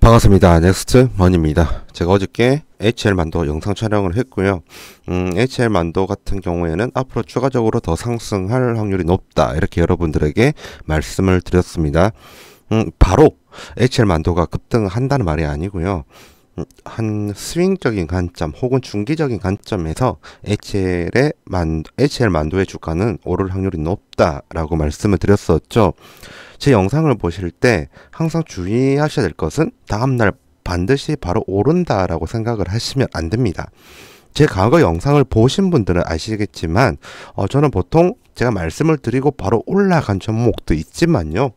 반갑습니다. 넥스트먼입니다. 제가 어저께 HL만도 영상 촬영을 했고요. HL만도 같은 경우에는 앞으로 추가적으로 더 상승할 확률이 높다, 이렇게 여러분들에게 말씀을 드렸습니다. 바로 HL만도가 급등한다는 말이 아니고요. 한 스윙적인 관점 혹은 중기적인 관점에서 HL만도의 주가는 오를 확률이 높다라고 말씀을 드렸었죠. 제 영상을 보실 때 항상 주의하셔야 될 것은 다음날 반드시 바로 오른다라고 생각을 하시면 안 됩니다. 제 과거 영상을 보신 분들은 아시겠지만 저는 보통 제가 말씀을 드리고 바로 올라간 종목도 있지만요,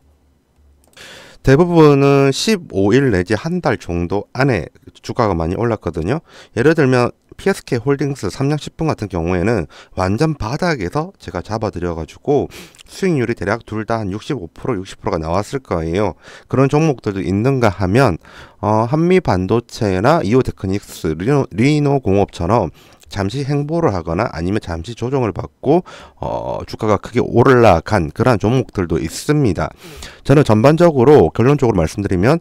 대부분은 15일 내지 한 달 정도 안에 주가가 많이 올랐거든요. 예를 들면 PSK 홀딩스 3년 10분 같은 경우에는 완전 바닥에서 제가 잡아드려가지고 수익률이 대략 둘 다 한 65%, 60%가 나왔을 거예요. 그런 종목들도 있는가 하면 한미반도체나 이오테크닉스, 리노공업처럼 잠시 행보를 하거나 아니면 잠시 조정을 받고 주가가 크게 올라간 그러한 종목들도 있습니다. 저는 전반적으로 결론적으로 말씀드리면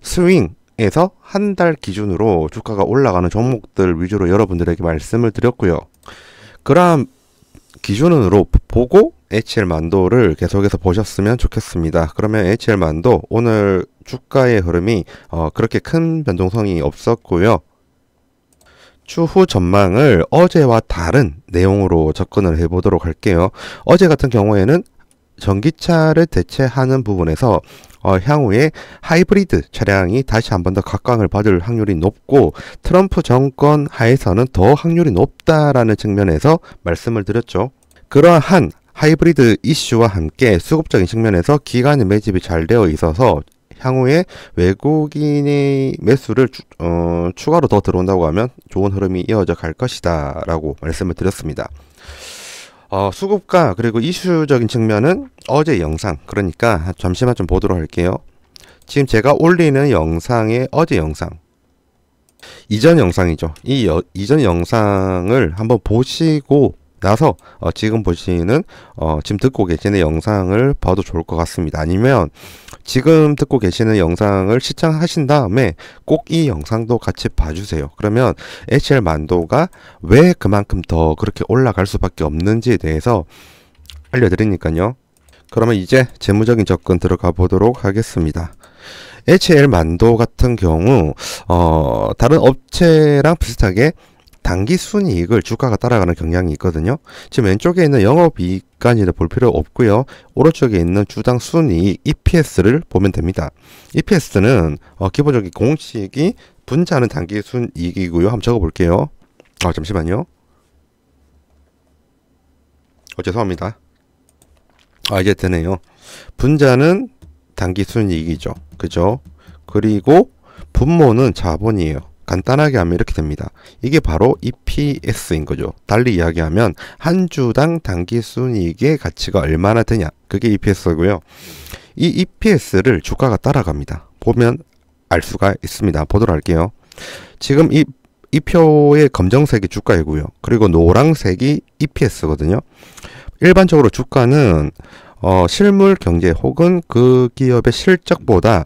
스윙에서 한 달 기준으로 주가가 올라가는 종목들 위주로 여러분들에게 말씀을 드렸고요. 그러한 기준으로 보고 HL만도를 계속해서 보셨으면 좋겠습니다. 그러면 HL만도 오늘 주가의 흐름이 그렇게 큰 변동성이 없었고요. 추후 전망을 어제와 다른 내용으로 접근을 해보도록 할게요. 어제 같은 경우에는 전기차를 대체하는 부분에서 향후에 하이브리드 차량이 다시 한 번 더 각광을 받을 확률이 높고 트럼프 정권 하에서는 더 확률이 높다라는 측면에서 말씀을 드렸죠. 그러한 하이브리드 이슈와 함께 수급적인 측면에서 기관의 매집이 잘 되어 있어서 향후에 외국인의 매수를 추가로 더 들어온다고 하면 좋은 흐름이 이어져 갈 것이다 라고 말씀을 드렸습니다. 수급과 그리고 이슈적인 측면은 어제 영상, 그러니까 잠시만 좀 보도록 할게요. 지금 제가 올리는 영상의 어제 영상, 이전 영상이죠. 이전 영상을 한번 보시고 나서 지금 보시는 지금 듣고 계시는 영상을 봐도 좋을 것 같습니다. 아니면 지금 듣고 계시는 영상을 시청하신 다음에 꼭 이 영상도 같이 봐주세요. 그러면 HL만도가 왜 그만큼 더 그렇게 올라갈 수밖에 없는지에 대해서 알려드리니까요. 그러면 이제 재무적인 접근 들어가 보도록 하겠습니다. HL만도 같은 경우 다른 업체랑 비슷하게 단기 순이익을 주가가 따라가는 경향이 있거든요. 지금 왼쪽에 있는 영업이익까지는 볼 필요 없고요. 오른쪽에 있는 주당 순이익 EPS를 보면 됩니다. EPS는 기본적인 공식이 분자는 단기 순이익이고요. 한번 적어볼게요. 잠시만요. 죄송합니다. 이제 되네요. 분자는 단기 순이익이죠. 그죠? 그리고 분모는 자본이에요. 간단하게 하면 이렇게 됩니다. 이게 바로 EPS인 거죠. 달리 이야기하면 한 주당 단기 순이익의 가치가 얼마나 되냐, 그게 EPS고요. 이 EPS를 주가가 따라갑니다. 보면 알 수가 있습니다. 보도록 할게요. 지금 이 표의 검정색이 주가이고요. 그리고 노란색이 EPS거든요. 일반적으로 주가는 실물 경제 혹은 그 기업의 실적보다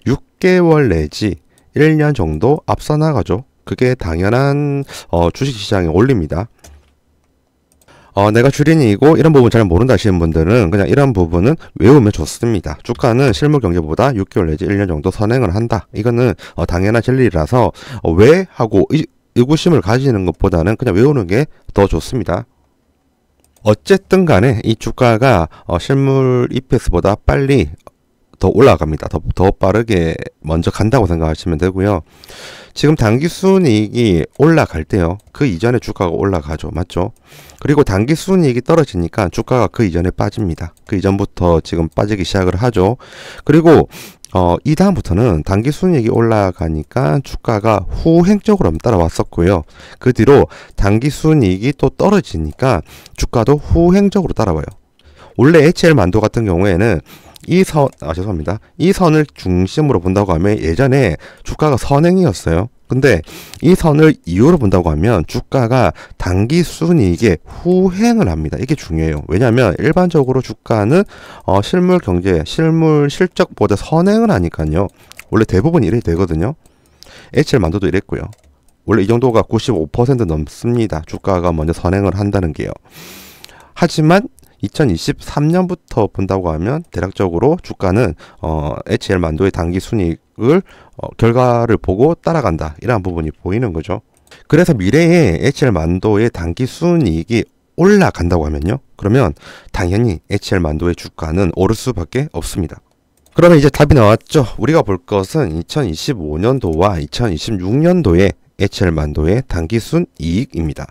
6개월 내지 1년 정도 앞서 나가죠. 그게 당연한 주식시장의 원리입니다. 내가 주린이고 이런 부분 잘 모른다 하시는 분들은 그냥 이런 부분은 외우면 좋습니다. 주가는 실물 경제보다 6개월 내지 1년 정도 선행을 한다. 이거는 당연한 진리라서 왜 하고 의구심을 가지는 것보다는 그냥 외우는 게 더 좋습니다. 어쨌든 간에 이 주가가 실물 EPS보다 빨리 더 올라갑니다. 더 빠르게 먼저 간다고 생각하시면 되고요. 지금 단기 순이익이 올라갈 때요, 그 이전에 주가가 올라가죠. 맞죠? 그리고 단기 순이익이 떨어지니까 주가가 그 이전에 빠집니다. 그 이전부터 지금 빠지기 시작을 하죠. 그리고 이 다음부터는 단기 순이익이 올라가니까 주가가 후행적으로 따라왔었고요. 그 뒤로 단기 순이익이 또 떨어지니까 주가도 후행적으로 따라와요. 원래 HL만도 같은 경우에는 이 선을 중심으로 본다고 하면 예전에 주가가 선행이었어요. 근데 이 선을 이유로 본다고 하면 주가가 단기 순이익에 후행을 합니다. 이게 중요해요. 왜냐하면 일반적으로 주가는 실물 경제, 실물 실적보다 선행을 하니까요. 원래 대부분 이래 되거든요. HL 만도도 이랬고요. 원래 이 정도가 95% 넘습니다. 주가가 먼저 선행을 한다는 게요. 하지만 2023년부터 본다고 하면 대략적으로 주가는 HL 만도의 단기 순이익을 결과를 보고 따라간다. 이러한 부분이 보이는 거죠. 그래서 미래에 HL 만도의 단기 순이익이 올라간다고 하면요. 그러면 당연히 HL 만도의 주가는 오를 수밖에 없습니다. 그러면 이제 답이 나왔죠. 우리가 볼 것은 2025년도와 2026년도의 HL 만도의 단기 순이익입니다.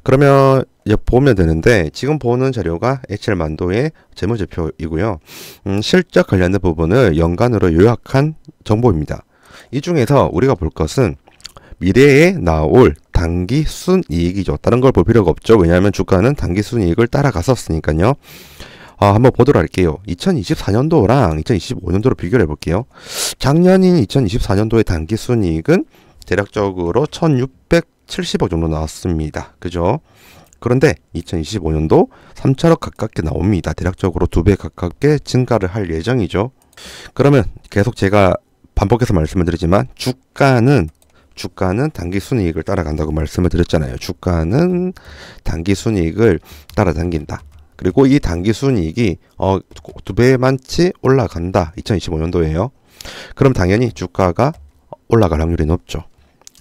그러면 이제 보면 되는데 지금 보는 자료가 HL 만도의 재무제표이고요. 실적 관련된 부분을 연간으로 요약한 정보입니다. 이 중에서 우리가 볼 것은 미래에 나올 단기 순이익이죠. 다른 걸 볼 필요가 없죠. 왜냐하면 주가는 단기 순이익을 따라갔었으니까요. 한번 보도록 할게요. 2024년도랑 2025년도로 비교를 해볼게요. 작년인 2024년도의 단기 순이익은 대략적으로 1670억 정도 나왔습니다. 그죠? 그런데 2025년도 3천억 가깝게 나옵니다. 대략적으로 2배 가깝게 증가를 할 예정이죠. 그러면 계속 제가 반복해서 말씀을 드리지만 주가는 단기 순이익을 따라간다고 말씀을 드렸잖아요. 주가는 단기 순이익을 따라당긴다. 그리고 이 단기 순이익이 2배만치 올라간다. 2025년도에요. 그럼 당연히 주가가 올라갈 확률이 높죠.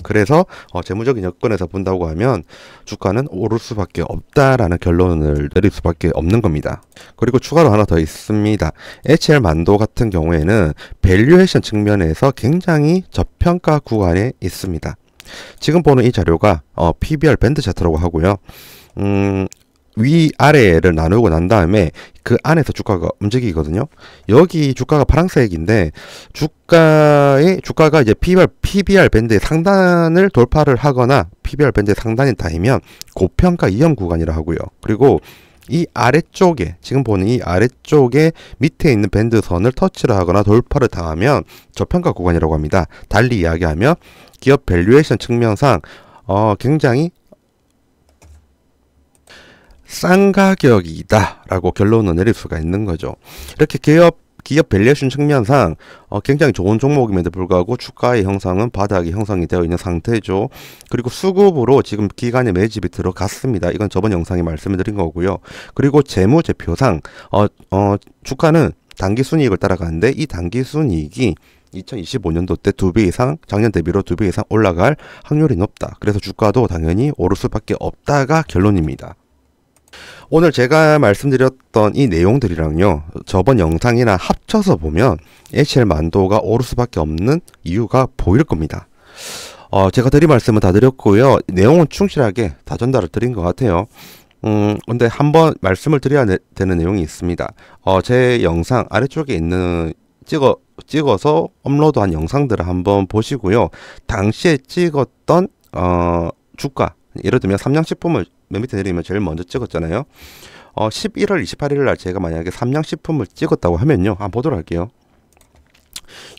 그래서 재무적인 여건에서 본다고 하면 주가는 오를 수밖에 없다라는 결론을 내릴 수밖에 없는 겁니다. 그리고 추가로 하나 더 있습니다. HL 만도 같은 경우에는 밸류에이션 측면에서 굉장히 저평가 구간에 있습니다. 지금 보는 이 자료가 PBR 밴드 차트라고 하고요. 위아래를 나누고 난 다음에 그 안에서 주가가 움직이거든요. 여기 주가가 파란색인데 주가가 이제 PBR 밴드의 상단을 돌파를 하거나 PBR 밴드의 상단이 닿으면 고평가 위험 구간이라 하고요. 그리고 이 아래쪽에 지금 보는 이 아래쪽에 밑에 있는 밴드선을 터치를 하거나 돌파를 당하면 저평가 구간이라고 합니다. 달리 이야기하면 기업 밸류에이션 측면상 굉장히 싼 가격이다 라고 결론을 내릴 수가 있는 거죠. 이렇게 기업 밸류에이션 측면상 굉장히 좋은 종목임에도 불구하고 주가의 형상은 바닥이 형성이 되어 있는 상태죠. 그리고 수급으로 지금 기간에 매집이 들어갔습니다. 이건 저번 영상에 말씀을 드린 거고요. 그리고 재무제표상 주가는 단기 순이익을 따라가는데 이 단기 순이익이 2025년도 때 2배 이상, 작년 대비로 2배 이상 올라갈 확률이 높다. 그래서 주가도 당연히 오를 수밖에 없다가 결론입니다. 오늘 제가 말씀드렸던 이 내용들이랑요, 저번 영상이나 합쳐서 보면 HL 만도가 오를 수밖에 없는 이유가 보일 겁니다. 제가 드린 말씀은 다 드렸고요. 내용은 충실하게 다 전달을 드린 것 같아요. 근데 한번 말씀을 드려야 되는 내용이 있습니다. 제 영상 아래쪽에 있는 찍어서 업로드한 영상들을 한번 보시고요. 당시에 찍었던 주가, 예를 들면 삼양식품을 맨 밑에 내리면 제일 먼저 찍었잖아요. 11월 28일 날 제가 만약에 삼양식품을 찍었다고 하면요, 한번 보도록 할게요.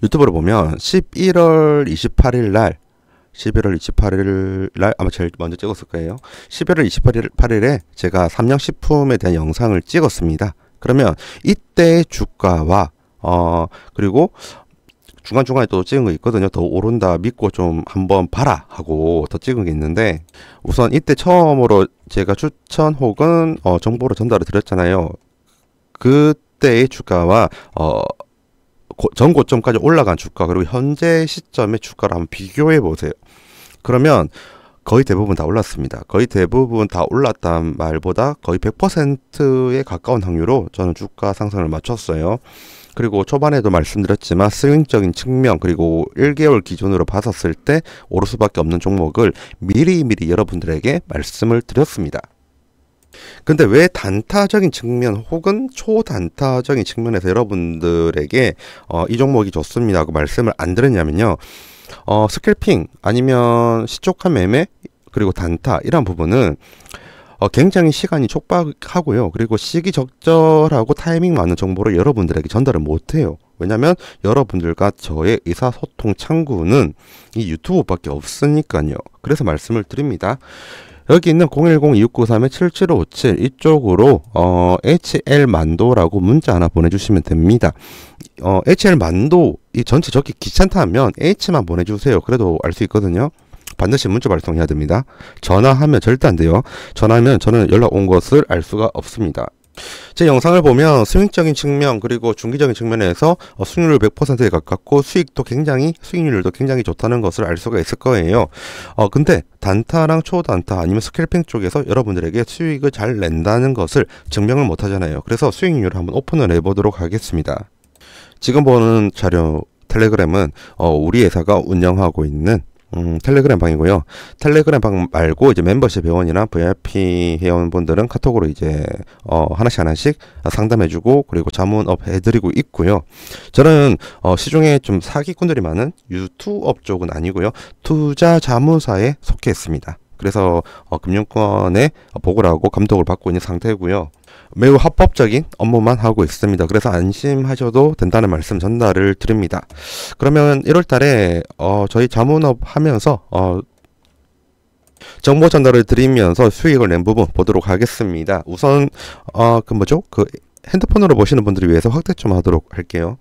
유튜브를 보면 11월 28일 날 아마 제일 먼저 찍었을 거예요. 11월 28일에 제가 삼양식품에 대한 영상을 찍었습니다. 그러면 이때의 주가와 그리고 중간중간에 또 찍은 거 있거든요. 더 오른다 믿고 좀 한번 봐라 하고 더 찍은 게 있는데, 우선 이때 처음으로 제가 추천 혹은 정보를 전달을 드렸잖아요. 그때의 주가와 전고점까지 올라간 주가, 그리고 현재 시점의 주가를 한번 비교해 보세요. 그러면 거의 대부분 다 올랐습니다. 거의 대부분 다 올랐단 말보다 거의 100%에 가까운 확률로 저는 주가 상승을 맞췄어요. 그리고 초반에도 말씀드렸지만 스윙적인 측면, 그리고 1개월 기준으로 봤었을 때 오를 수밖에 없는 종목을 미리미리 여러분들에게 말씀을 드렸습니다. 근데 왜 단타적인 측면 혹은 초단타적인 측면에서 여러분들에게 이 종목이 좋습니다 하고 말씀을 안 드렸냐면요, 스캘핑 아니면 시초가 매매 그리고 단타 이런 부분은 굉장히 시간이 촉박하고요. 그리고 시기적절하고 타이밍 맞는 정보를 여러분들에게 전달을 못해요. 왜냐면 여러분들과 저의 의사소통 창구는 이 유튜브밖에 없으니까요. 그래서 말씀을 드립니다. 여기 있는 010-2693-7757 이쪽으로 HL만도라고 문자 하나 보내주시면 됩니다. HL만도 이 전체 적기 귀찮다 하면 H만 보내주세요. 그래도 알 수 있거든요. 반드시 문자 발송해야 됩니다. 전화하면 절대 안 돼요. 전화하면 저는 연락 온 것을 알 수가 없습니다. 제 영상을 보면 수익적인 측면 그리고 중기적인 측면에서 수익률 100%에 가깝고 수익률도 굉장히 좋다는 것을 알 수가 있을 거예요. 근데 단타랑 초단타 아니면 스캘핑 쪽에서 여러분들에게 수익을 잘 낸다는 것을 증명을 못 하잖아요. 그래서 수익률을 한번 오픈을 해보도록 하겠습니다. 지금 보는 자료 텔레그램은 우리 회사가 운영하고 있는 텔레그램 방이고요. 텔레그램 방 말고 이제 멤버십 회원이나 VIP 회원분들은 카톡으로 이제 하나씩 상담해주고 그리고 자문업 해드리고 있고요. 저는 시중에 좀 사기꾼들이 많은 유투업 쪽은 아니고요. 투자 자문사에 속해 있습니다. 그래서 금융권에 보고를 하고 감독을 받고 있는 상태고요. 매우 합법적인 업무만 하고 있습니다. 그래서 안심하셔도 된다는 말씀 전달을 드립니다. 그러면 1월달에 저희 자문업 하면서 정보 전달을 드리면서 수익을 낸 부분 보도록 하겠습니다. 우선 그 핸드폰으로 보시는 분들을 위해서 확대 좀 하도록 할게요.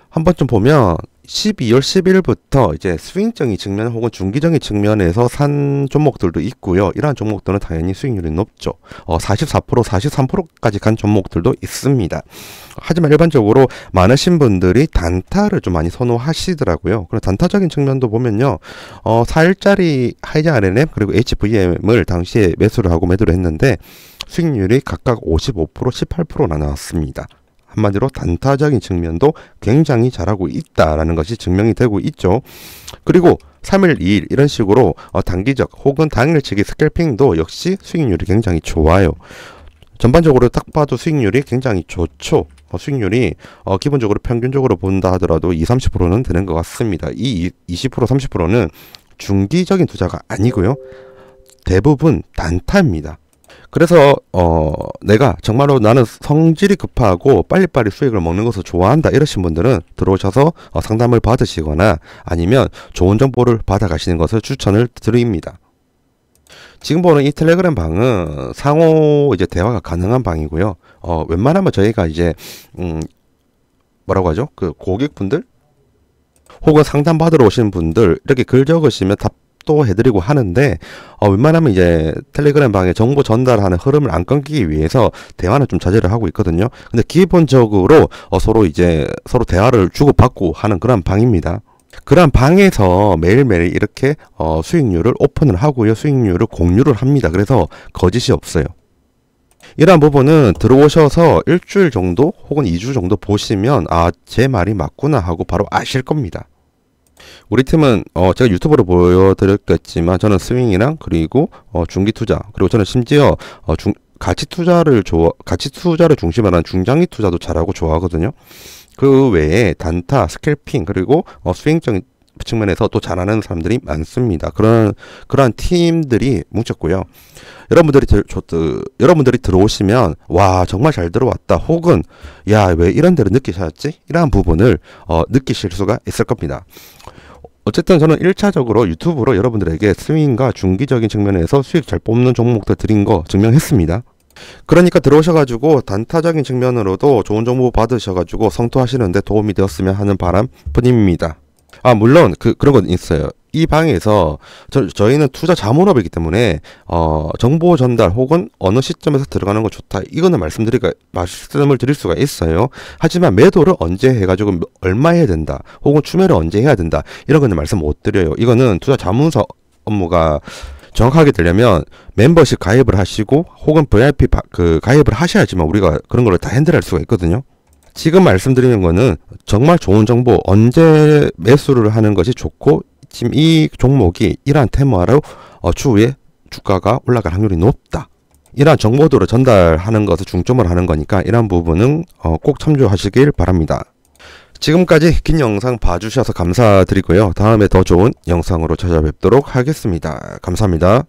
한번 좀 보면 12월 10일부터 이제 스윙적인 측면 혹은 중기적인 측면에서 산 종목들도 있고요. 이러한 종목들은 당연히 수익률이 높죠. 44%, 43%까지 간 종목들도 있습니다. 하지만 일반적으로 많으신 분들이 단타를 좀 많이 선호하시더라고요. 그리고 단타적인 측면도 보면요. 4일짜리 하이젠 RNM 그리고 HVM을 당시에 매수를 하고 매도를 했는데 수익률이 각각 55%, 18%나 나왔습니다. 한마디로 단타적인 측면도 굉장히 잘하고 있다라는 것이 증명이 되고 있죠. 그리고 3일, 2일 이런 식으로 단기적 혹은 당일치기 스캘핑도 역시 수익률이 굉장히 좋아요. 전반적으로 딱 봐도 수익률이 굉장히 좋죠. 수익률이 기본적으로 평균적으로 본다 하더라도 20-30%는 되는 것 같습니다. 이 20%, 30%는 중기적인 투자가 아니고요. 대부분 단타입니다. 그래서 내가 정말로 나는 성질이 급하고 빨리빨리 수익을 먹는 것을 좋아한다 이러신 분들은 들어오셔서 상담을 받으시거나 아니면 좋은 정보를 받아가시는 것을 추천을 드립니다. 지금 보는 이 텔레그램 방은 상호 이제 대화가 가능한 방이고요. 웬만하면 저희가 이제 뭐라고 하죠? 그 고객분들 혹은 상담 받으러 오신 분들 이렇게 글 적으시면 답도 해드리고 하는데 웬만하면 이제 텔레그램 방에 정보 전달하는 흐름을 안 끊기기 위해서 대화는 좀 자제를 하고 있거든요. 근데 기본적으로 서로 대화를 주고받고 하는 그런 방입니다. 그런 방에서 매일매일 이렇게 수익률을 오픈을 하고요. 수익률을 공유를 합니다. 그래서 거짓이 없어요. 이러한 부분은 들어오셔서 일주일 정도 혹은 2주 정도 보시면 제 말이 맞구나 하고 바로 아실 겁니다. 우리 팀은 제가 유튜브로 보여드렸겠지만 저는 스윙이랑 그리고 중기 투자 그리고 저는 심지어 가치 투자를 중심으로 한 중장기 투자도 잘하고 좋아하거든요. 그 외에 단타, 스캘핑 그리고 스윙적인 측면에서 또 잘하는 사람들이 많습니다. 그러한 팀들이 뭉쳤고요. 여러분들이 들어오시면 와 정말 잘 들어왔다 혹은 야 왜 이런 데를 느끼셨지? 이러한 부분을 느끼실 수가 있을 겁니다. 어쨌든 저는 1차적으로 유튜브로 여러분들에게 스윙과 중기적인 측면에서 수익 잘 뽑는 종목들 드린 거 증명했습니다. 그러니까 들어오셔가지고 단타적인 측면으로도 좋은 정보 받으셔가지고 성토하시는데 도움이 되었으면 하는 바람 뿐입니다. 물론 그런 건 있어요. 이 방에서 저희는 투자 자문업이기 때문에 정보 전달 혹은 어느 시점에서 들어가는 거 좋다 이거는 말씀을 드릴 수가 있어요. 하지만 매도를 언제 해가지고 얼마 해야 된다 혹은 추매를 언제 해야 된다 이런 거는 말씀 못 드려요. 이거는 투자 자문사 업무가 정확하게 되려면 멤버십 가입을 하시고 혹은 VIP 가입을 하셔야지만 우리가 그런 걸 다 핸들할 수가 있거든요. 지금 말씀드리는 거는 정말 좋은 정보 언제 매수를 하는 것이 좋고 지금 이 종목이 이러한 테마로 추후에 주가가 올라갈 확률이 높다. 이러한 정보들을 전달하는 것을 중점을 하는 거니까 이러한 부분은 꼭 참조하시길 바랍니다. 지금까지 긴 영상 봐주셔서 감사드리고요. 다음에 더 좋은 영상으로 찾아뵙도록 하겠습니다. 감사합니다.